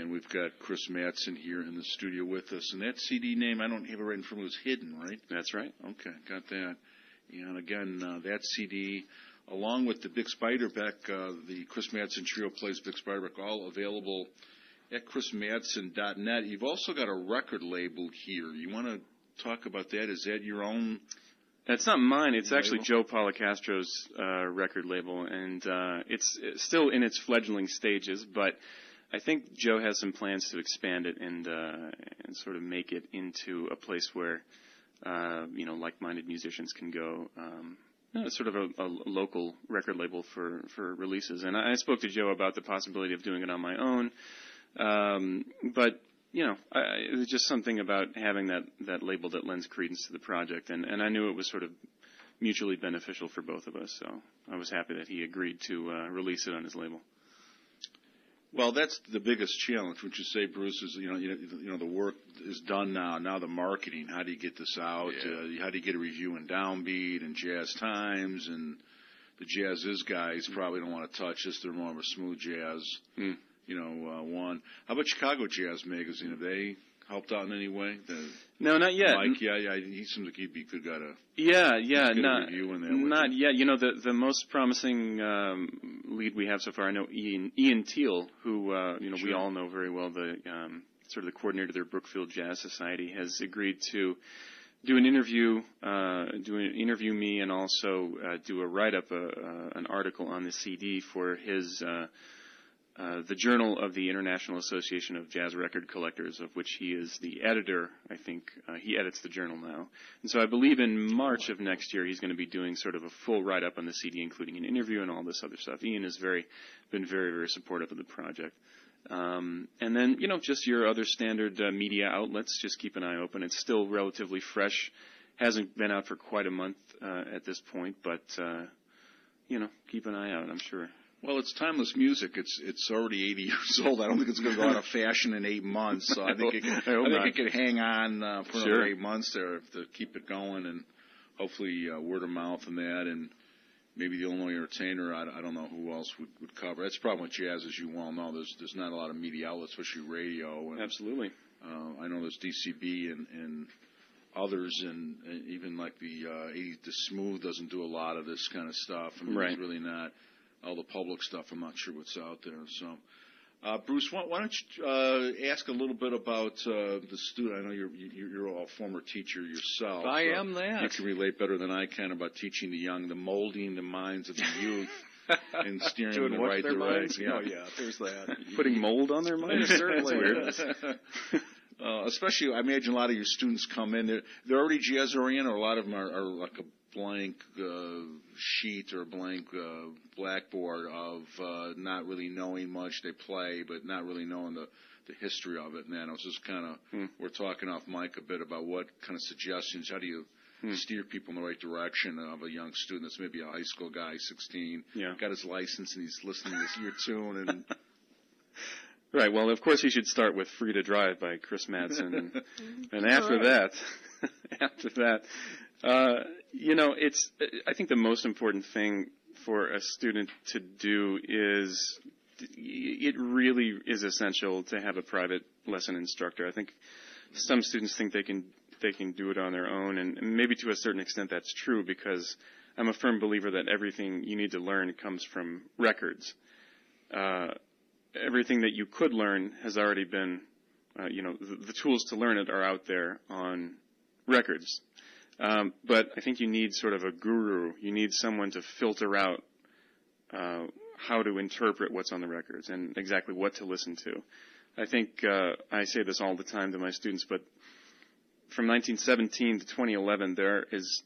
And we've got Chris Madsen here in the studio with us. And that CD name, I don't have it right in front of me, was Hidden, right? That's right. Okay, got that. And again, that CD, along with the Big Spiderbeck, the Chris Madsen Trio plays Big Spiderbeck, all available at chrismadsen.net. You've also got a record label here. You want to talk about that? Is that your own? That's not mine. It's label? Actually Joe Policastro's record label, and it's still in its fledgling stages, but I think Joe has some plans to expand it and sort of make it into a place where like-minded musicians can go. It's sort of a local record label for releases. And I spoke to Joe about the possibility of doing it on my own, but it was just something about having that label that lends credence to the project, and I knew it was sort of mutually beneficial for both of us. So I was happy that he agreed to release it on his label. Well, that's the biggest challenge. Would you say, Bruce? Is the work is done now. Now the marketing. How do you get this out? Yeah. How do you get a review in Downbeat and Jazz Times? And the Jazz Is guys probably don't want to touch this. They're more of a smooth jazz. One. How about Chicago Jazz Magazine? Have they helped out in any way? No, not yet. Mike, he seems like he'd be good guy to not review in there. Not yet. The most promising lead we have so far, I know Ian Teal, who Sure. we all know very well, the sort of the coordinator of their Brookfield Jazz Society, has agreed to do an interview me, and also do a write-up, an article on the CD for his. The Journal of the International Association of Jazz Record Collectors, of which he is the editor. I think he edits the journal now. And so I believe in March of next year he's going to be doing sort of a full write-up on the CD, including an interview and all this other stuff. Ian has been very, very supportive of the project. And then, just your other standard media outlets, just keep an eye open. It's still relatively fresh. Hasn't been out for quite a month at this point, but, keep an eye out, I'm sure. Well, it's timeless music. It's already 80 years old. I don't think it's going to go out of fashion in 8 months. So I think it could hang on for another 8 months there to keep it going, and hopefully word of mouth and that, and maybe the Illinois Entertainer. I don't know who else would cover. That's the problem with jazz, as you well know. There's not a lot of media outlets, especially radio. And, absolutely. I know there's DCB and others, and even like the Smooth doesn't do a lot of this kind of stuff. I mean, right. It's really not. All the public stuff, I'm not sure what's out there. So, Bruce, why don't you ask a little bit about the student? I know you're a former teacher yourself. I am that. You can relate better than I can about teaching the young, the molding the minds of the youth, and steering them in the right direction. Yeah. Oh, yeah, there's that. Putting mold on their minds? Certainly is. Especially, I imagine a lot of your students come in. They're already jazz-oriented, or a lot of them are like a blank sheet or a blank blackboard of not really knowing much. They play, but not really knowing the history of it. And then I was just kind of, we're talking off mic a bit about what kind of suggestions, how do you steer people in the right direction of a young student that's maybe a high school guy, 16, got his license and he's listening to this year tune and... Right. Well, of course, he should start with "Free to Drive" by Chris Madsen, and after that, it's. I think the most important thing for a student to do is, it really is essential to have a private lesson instructor. I think some students think they can do it on their own, and maybe to a certain extent that's true, because I'm a firm believer that everything you need to learn comes from records. Everything that you could learn has already been, the tools to learn it are out there on records. But I think you need sort of a guru. You need someone to filter out how to interpret what's on the records and exactly what to listen to. I think I say this all the time to my students, but from 1917 to 2011, there is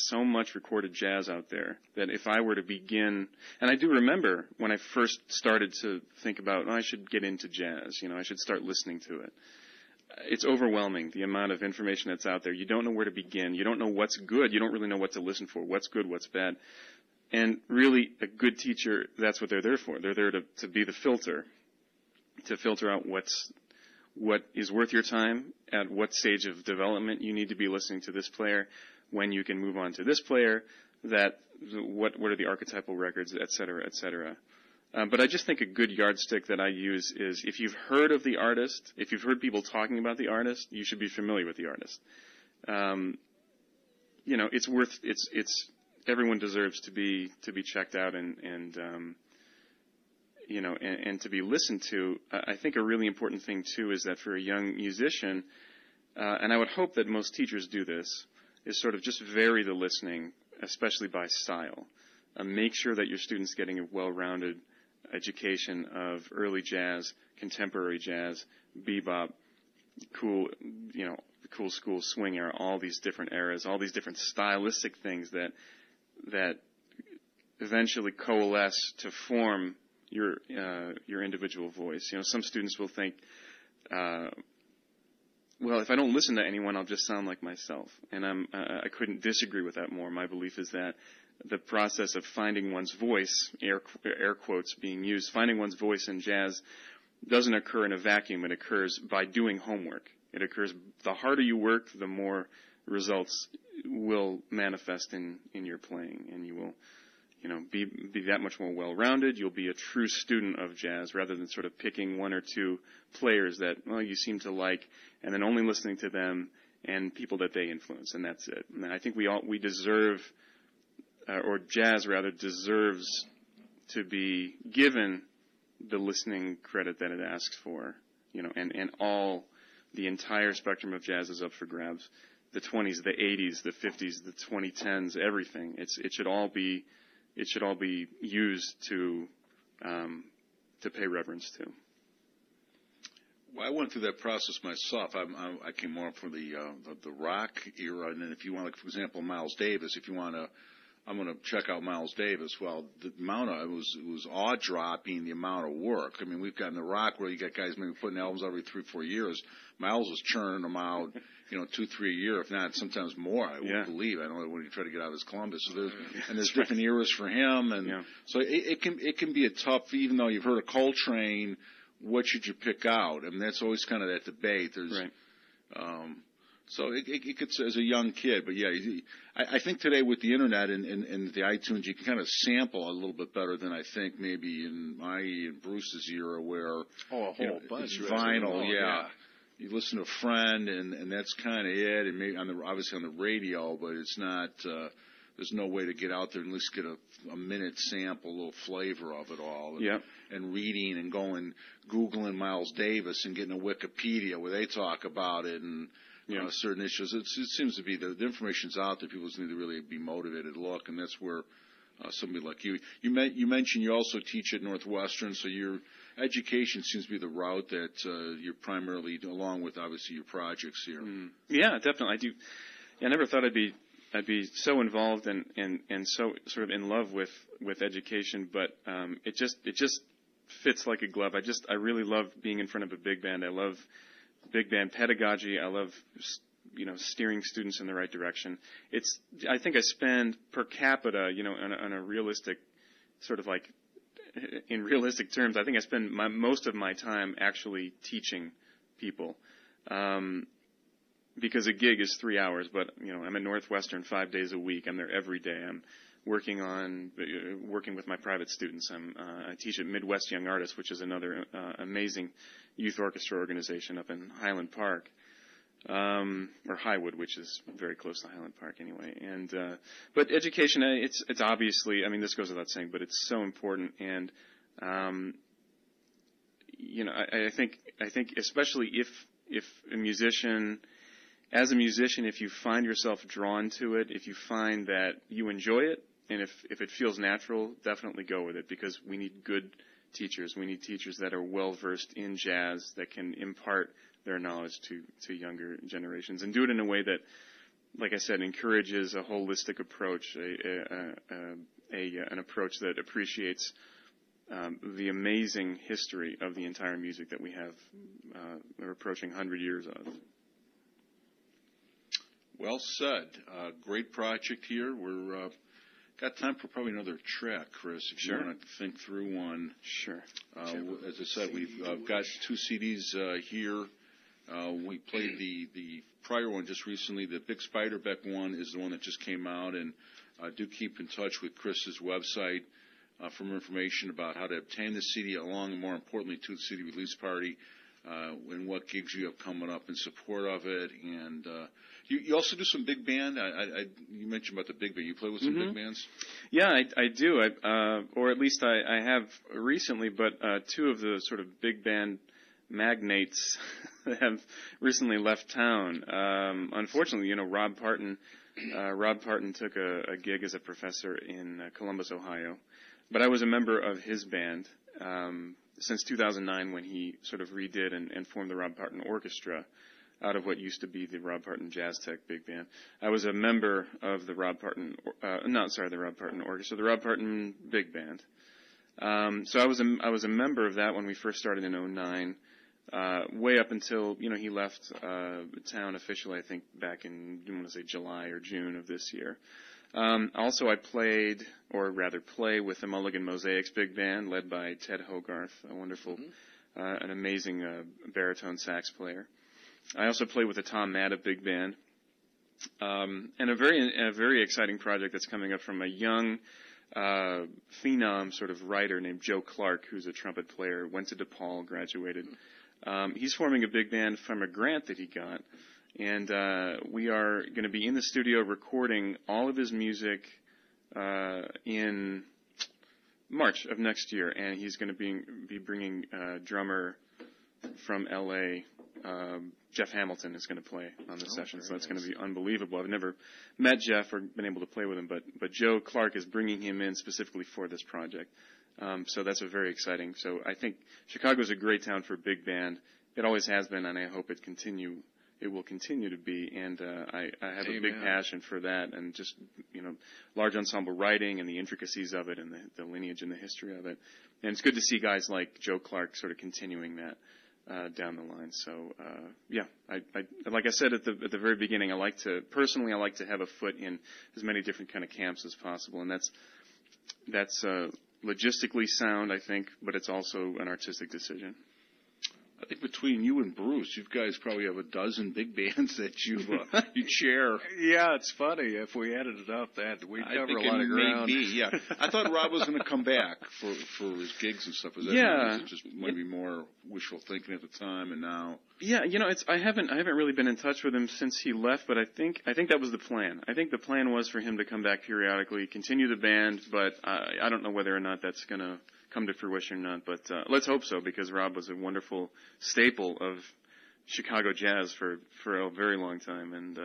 so much recorded jazz out there that if I were to begin, and I do remember when I first started to think about, I should get into jazz, I should start listening to it. It's overwhelming, the amount of information that's out there. You don't know where to begin. You don't know what's good. You don't really know what to listen for, what's good, what's bad. And really, a good teacher, that's what they're there for. They're there to be the filter, to filter out what is worth your time, at what stage of development you need to be listening to this player, when you can move on to this player, what are the archetypal records, et cetera, et cetera. But I just think a good yardstick that I use is if you've heard of the artist, if you've heard people talking about the artist, you should be familiar with the artist. It's everyone deserves to be checked out and to be listened to. I think a really important thing too is that for a young musician, and I would hope that most teachers do this, is sort of just vary the listening, especially by style. Make sure that your student's getting a well-rounded education of early jazz, contemporary jazz, bebop, cool school swing era, all these different eras, all these different stylistic things that eventually coalesce to form your individual voice. Some students will think, well, if I don't listen to anyone, I'll just sound like myself. And I couldn't disagree with that more. My belief is that the process of finding one's voice, air quotes being used, finding one's voice in jazz doesn't occur in a vacuum. It occurs by doing homework. It occurs, the harder you work, the more results will manifest in your playing, and you will, be that much more well-rounded. You'll be a true student of jazz rather than sort of picking one or two players that, you seem to like, and then only listening to them and people that they influence, and that's it. And I think we deserve, or jazz rather, deserves to be given the listening credit that it asks for, and the entire spectrum of jazz is up for grabs. The 20s, the 80s, the 50s, the 2010s, everything. It should all be used to pay reverence to. Well, I went through that process myself. I came more from the rock era, and then if you want, like, for example, Miles Davis, if you want to, I'm going to check out Miles Davis. Well, the amount of, it was awe-dropping, the amount of work. I mean, we've gotten the rock where you got guys maybe putting albums every 3-4 years. Miles was churning them out, 2-3 a year, if not sometimes more. I would believe. I don't know when you try to get out of his Columbus. So there's different eras for him, and so it can be a tough. Even though you've heard of Coltrane, what should you pick out? I mean, that's always kind of that debate. There's, so it could, as a young kid, but yeah, I think today with the internet and the iTunes, you can kind of sample a little bit better than I think maybe in Bruce's era where a whole bunch it's vinyl, You listen to a friend and that's kind of it, and maybe obviously on the radio, but it's not. There's no way to get out there and at least get a minute sample, a little flavor of it all. And reading and Googling Miles Davis and getting a Wikipedia where they talk about it and certain issues. It seems to be the information's out there. People just need to really be motivated to look, and that's where somebody like you mentioned you also teach at Northwestern, so your education seems to be the route that you're primarily, along with obviously your projects here. Yeah, definitely. I do. I never thought I'd be so involved and so sort of in love with education, but it just fits like a glove. I really love being in front of a big band. I love big band pedagogy. I love steering students in the right direction. I think I spend per capita, on a realistic sort of like in realistic terms, I think I spend most of my time actually teaching people. Because a gig is 3 hours, but I'm at Northwestern 5 days a week. I'm there every day. I'm working with my private students. I teach at Midwest Young Artists, which is another amazing youth orchestra organization up in Highland Park, or Highwood, which is very close to Highland Park anyway. And but education, it's obviously, I mean, this goes without saying, but it's so important. And I think especially if a musician. As a musician, if you find yourself drawn to it, if you find that you enjoy it, and if it feels natural, definitely go with it, because we need good teachers. We need teachers that are well-versed in jazz, that can impart their knowledge to younger generations, and do it in a way that, like I said, encourages a holistic approach, an approach that appreciates the amazing history of the entire music that we have. We're approaching 100 years of. Well said. Great project here. We're got time for probably another track, Chris, if you want to think through one. Sure. As I said, we've got 2 CDs here. We played the prior one just recently. The Big Spiderbeck one is the one that just came out, and do keep in touch with Chris's website. for more information about how to obtain the CD, along and more importantly to the CD release party, and what gigs you have coming up in support of it. And you also do some big band. You mentioned about the big band. You play with some big bands? Yeah, I do. Or at least I have recently, but two of the sort of big band magnates have recently left town. Unfortunately, Rob Parton took a gig as a professor in Columbus, Ohio. But I was a member of his band since 2009 when he sort of redid and formed the Rob Parton Orchestra out of what used to be the Rob Parton Jazz Tech Big Band. I was a member of the Rob Parton Orchestra, the Rob Parton Big Band. So I was a member of that when we first started in 2009. Way up until, he left town officially, I think, back in, I want to say July or June of this year. Also, I play with the Mulligan Mosaics Big Band, led by Ted Hogarth, a wonderful, an amazing baritone sax player. I also play with the Tom Madda Big Band, and a very exciting project that's coming up from a young phenom sort of writer named Joe Clark, who's a trumpet player, went to DePaul, graduated. He's forming a big band from a grant that he got, and we are going to be in the studio recording all of his music in March of next year, and he's going to be bringing a drummer from L.A., Jeff Hamilton is going to play on the session, so that's going to be unbelievable. I've never met Jeff or been able to play with him, but Joe Clark is bringing him in specifically for this project. So that's a very exciting. So I think Chicago's a great town for a big band. It always has been, and I hope it will continue to be. And I have a big passion for that, and just large ensemble writing and the intricacies of it, and the lineage and the history of it. And it's good to see guys like Joe Clark sort of continuing that down the line. So I like I said at the very beginning, I like to have a foot in as many different kind of camps as possible, and that's logistically sound, I think, but it's also an artistic decision. I think between you and Bruce, you guys probably have a dozen big bands that you chair. Yeah, it's funny. If we added it up, we'd cover a lot of ground. Yeah, I thought Rob was going to come back for his gigs and stuff. Was that yeah, just maybe more wishful thinking at the time, and now? Yeah, I haven't really been in touch with him since he left, but I think that was the plan. I think the plan was for him to come back periodically, continue the band, but I don't know whether or not that's going to come to fruition or not, but let's hope so, because Rob was a wonderful staple of Chicago jazz for a very long time, and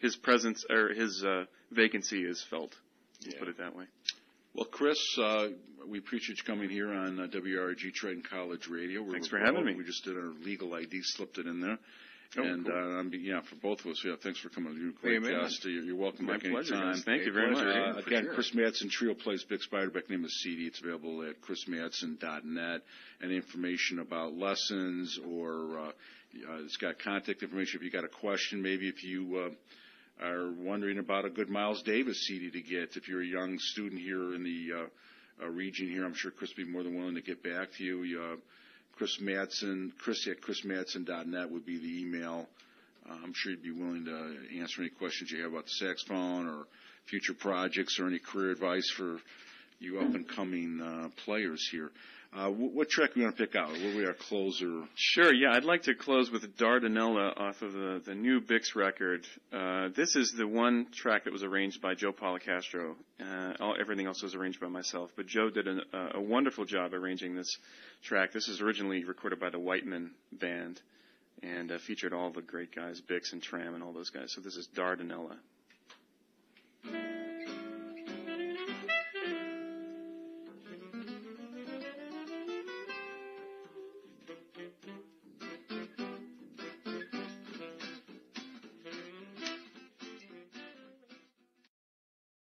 his presence or his vacancy is felt. Let's put it that way. Well, Chris, we appreciate you coming here on WRG Triton College Radio. Thanks for having me. We just did our legal ID, slipped it in there. Oh, and cool. For both of us, thanks for coming. You're a great guest. You're welcome back pleasure, anytime. Thank you very much. Again, Chris Madsen Trio plays Big Spiderback. Name of the CD. It's available at chrismadsen.net. And information about lessons, or it's got contact information. If you got a question, maybe if you are wondering about a good Miles Davis CD to get, if you're a young student here in the region here, I'm sure Chris would be more than willing to get back to you. Chris Madsen, Chris at chrismadsen.net would be the email. I'm sure you'd be willing to answer any questions you have about the saxophone or future projects or any career advice for you up-and-coming players here. What track do you want to pick out? What will be our closer? Sure, yeah. I'd like to close with Dardanella off of the new Bix record. This is the one track that was arranged by Joe Policastro. Everything else was arranged by myself. But Joe did a wonderful job arranging this track. This was originally recorded by the Whiteman Band and featured all the great guys, Bix and Tram and all those guys. So this is Dardanella.